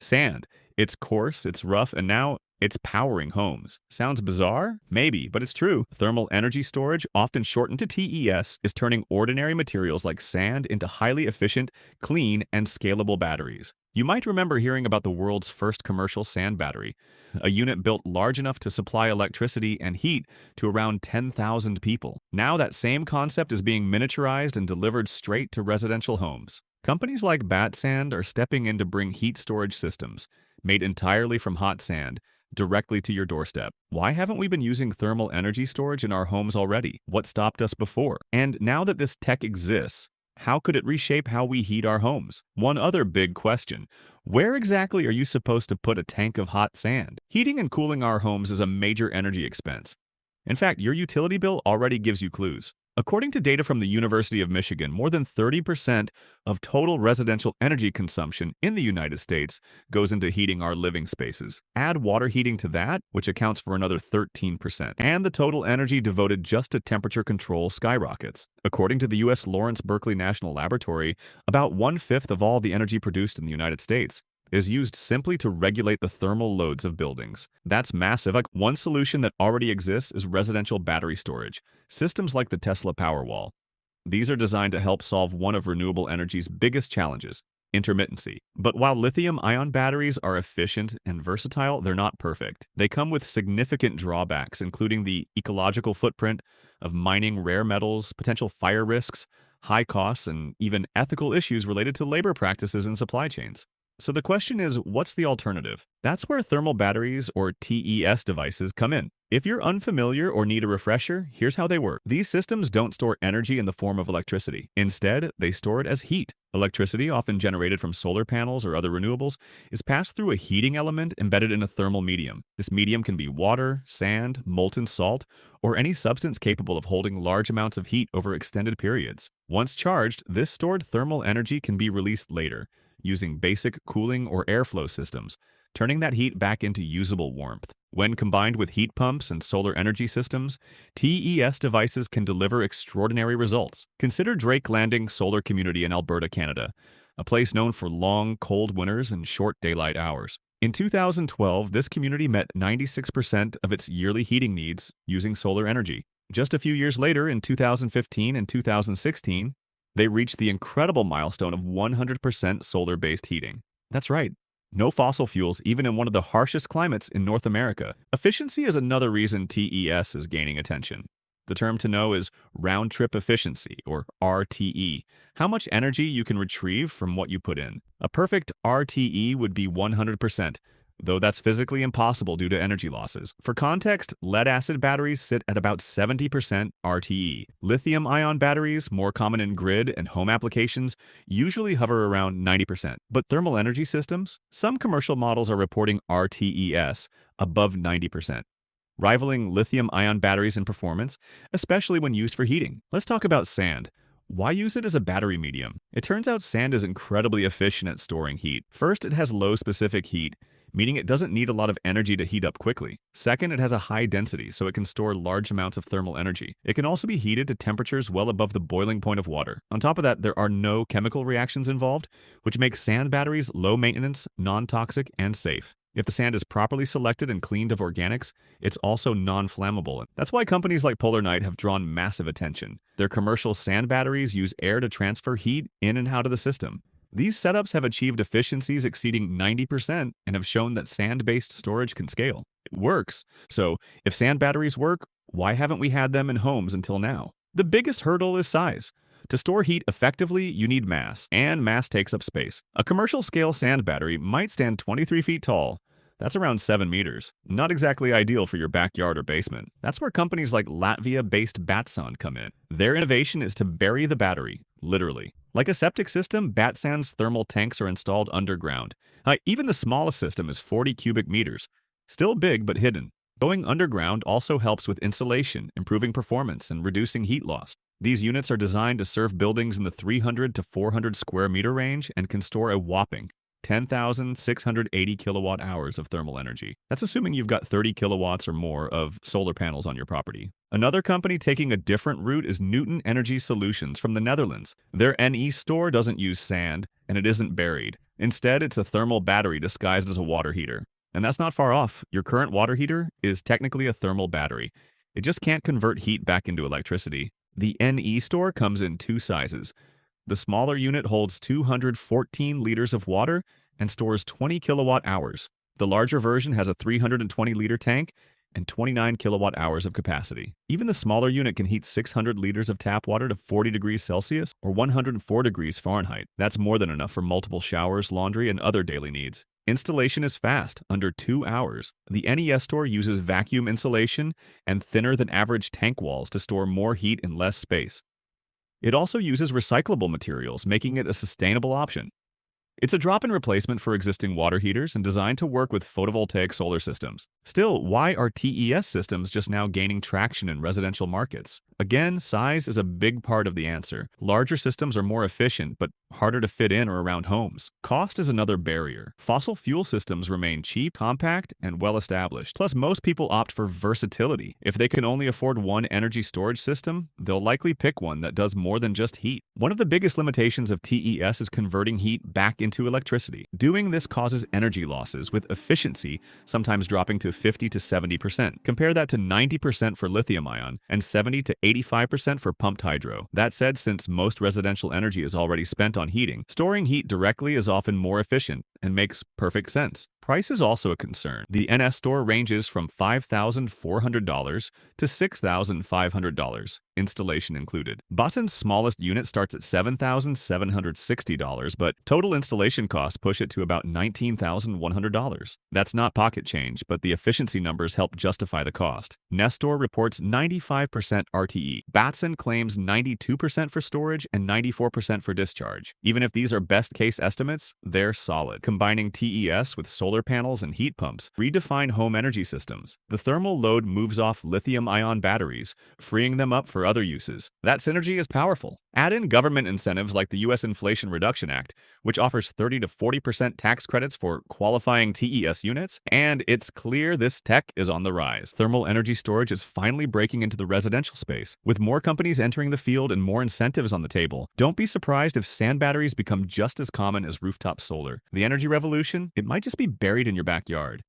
Sand. It's coarse, it's rough, and now it's powering homes. Sounds bizarre? Maybe, but it's true. Thermal energy storage, often shortened to TES, is turning ordinary materials like sand into highly efficient, clean, and scalable batteries. You might remember hearing about the world's first commercial sand battery, a unit built large enough to supply electricity and heat to around 10,000 people. Now that same concept is being miniaturized and delivered straight to residential homes. Companies like Batsand are stepping in to bring heat storage systems, made entirely from hot sand, directly to your doorstep. Why haven't we been using thermal energy storage in our homes already? What stopped us before? And now that this tech exists, how could it reshape how we heat our homes? One other big question: where exactly are you supposed to put a tank of hot sand? Heating and cooling our homes is a major energy expense. In fact, your utility bill already gives you clues. According to data from the University of Michigan, more than 30% of total residential energy consumption in the United States goes into heating our living spaces. Add water heating to that, which accounts for another 13%, and the total energy devoted just to temperature control skyrockets. According to the U.S. Lawrence Berkeley National Laboratory, about one-fifth of all the energy produced in the United States is used simply to regulate the thermal loads of buildings. That's massive. Like, one solution that already exists is residential battery storage, systems like the Tesla Powerwall. These are designed to help solve one of renewable energy's biggest challenges: intermittency. But while lithium-ion batteries are efficient and versatile, they're not perfect. They come with significant drawbacks, including the ecological footprint of mining rare metals, potential fire risks, high costs, and even ethical issues related to labor practices and supply chains. So the question is, what's the alternative? That's where thermal batteries, or TES devices, come in. If you're unfamiliar or need a refresher, here's how they work. These systems don't store energy in the form of electricity. Instead, they store it as heat. Electricity, often generated from solar panels or other renewables, is passed through a heating element embedded in a thermal medium. This medium can be water, sand, molten salt, or any substance capable of holding large amounts of heat over extended periods. Once charged, this stored thermal energy can be released later, using basic cooling or airflow systems, turning that heat back into usable warmth. When combined with heat pumps and solar energy systems, TES devices can deliver extraordinary results. Consider Drake Landing Solar Community in Alberta, Canada, a place known for long, cold winters and short daylight hours. In 2012, this community met 96% of its yearly heating needs using solar energy. Just a few years later, in 2015 and 2016, they reached the incredible milestone of 100% solar-based heating. That's right, no fossil fuels, even in one of the harshest climates in North America. Efficiency is another reason TES is gaining attention. The term to know is round-trip efficiency, or RTE, how much energy you can retrieve from what you put in. A perfect RTE would be 100%, though that's physically impossible due to energy losses. For context, lead-acid batteries sit at about 70% RTE. Lithium-ion batteries, more common in grid and home applications, usually hover around 90%. But thermal energy systems? Some commercial models are reporting RTES above 90%, rivaling lithium-ion batteries in performance, especially when used for heating. Let's talk about sand. Why use it as a battery medium? It turns out sand is incredibly efficient at storing heat. First, it has low specific heat, meaning it doesn't need a lot of energy to heat up quickly. Second, it has a high density, so it can store large amounts of thermal energy. It can also be heated to temperatures well above the boiling point of water. On top of that, there are no chemical reactions involved, which makes sand batteries low maintenance, non-toxic, and safe. If the sand is properly selected and cleaned of organics, it's also non-flammable. That's why companies like Polar Night have drawn massive attention. Their commercial sand batteries use air to transfer heat in and out of the system. These setups have achieved efficiencies exceeding 90% and have shown that sand-based storage can scale. It works. So, if sand batteries work, why haven't we had them in homes until now? The biggest hurdle is size. To store heat effectively, you need mass, and mass takes up space. A commercial-scale sand battery might stand 23 feet tall. That's around 7 meters. Not exactly ideal for your backyard or basement. That's where companies like Latvia-based Batsand come in. Their innovation is to bury the battery, literally. Like a septic system, Batsand's thermal tanks are installed underground. Even the smallest system is 40 cubic meters. Still big, but hidden. Going underground also helps with insulation, improving performance, and reducing heat loss. These units are designed to serve buildings in the 300 to 400 square meter range and can store a whopping 10,680 kilowatt hours of thermal energy. That's assuming you've got 30 kilowatts or more of solar panels on your property. Another company taking a different route is Newton Energy Solutions from the Netherlands. Their NE store doesn't use sand, and it isn't buried. Instead, it's a thermal battery disguised as a water heater. And that's not far off. Your current water heater is technically a thermal battery. It just can't convert heat back into electricity. The NE store comes in two sizes. The smaller unit holds 214 liters of water and stores 20 kilowatt hours. The larger version has a 320-liter tank and 29 kilowatt hours of capacity. Even the smaller unit can heat 600 liters of tap water to 40 degrees Celsius or 104 degrees Fahrenheit. That's more than enough for multiple showers, laundry, and other daily needs. Installation is fast, under 2 hours. The NES store uses vacuum insulation and thinner than average tank walls to store more heat in less space. It also uses recyclable materials, making it a sustainable option. It's a drop-in replacement for existing water heaters and designed to work with photovoltaic solar systems. Still, why are TES systems just now gaining traction in residential markets? Again, size is a big part of the answer. Larger systems are more efficient, but harder to fit in or around homes. Cost is another barrier. Fossil fuel systems remain cheap, compact, and well-established. Plus, most people opt for versatility. If they can only afford one energy storage system, they'll likely pick one that does more than just heat. One of the biggest limitations of TES is converting heat back into electricity. Doing this causes energy losses, with efficiency sometimes dropping to 50 to 70%. Compare that to 90% for lithium-ion and 70 to 85% for pumped hydro. That said, since most residential energy is already spent on heating, storing heat directly is often more efficient and makes perfect sense. Price is also a concern. The NS store ranges from $5,400 to $6,500, installation included. Batsand's smallest unit starts at $7,760, but total installation costs push it to about $19,100. That's not pocket change, but the efficiency numbers help justify the cost. Nestor reports 95% RTE. Batsand claims 92% for storage and 94% for discharge. Even if these are best-case estimates, they're solid. Combining TES with solar panels and heat pumps redefine home energy systems. The thermal load moves off lithium-ion batteries, freeing them up for other uses. That synergy is powerful. Add in government incentives like the U.S. Inflation Reduction Act, which offers 30 to 40% tax credits for qualifying TES units, and it's clear this tech is on the rise. Thermal energy storage is finally breaking into the residential space. With more companies entering the field and more incentives on the table, don't be surprised if sand batteries become just as common as rooftop solar. The energy revolution, it might just be buried in your backyard.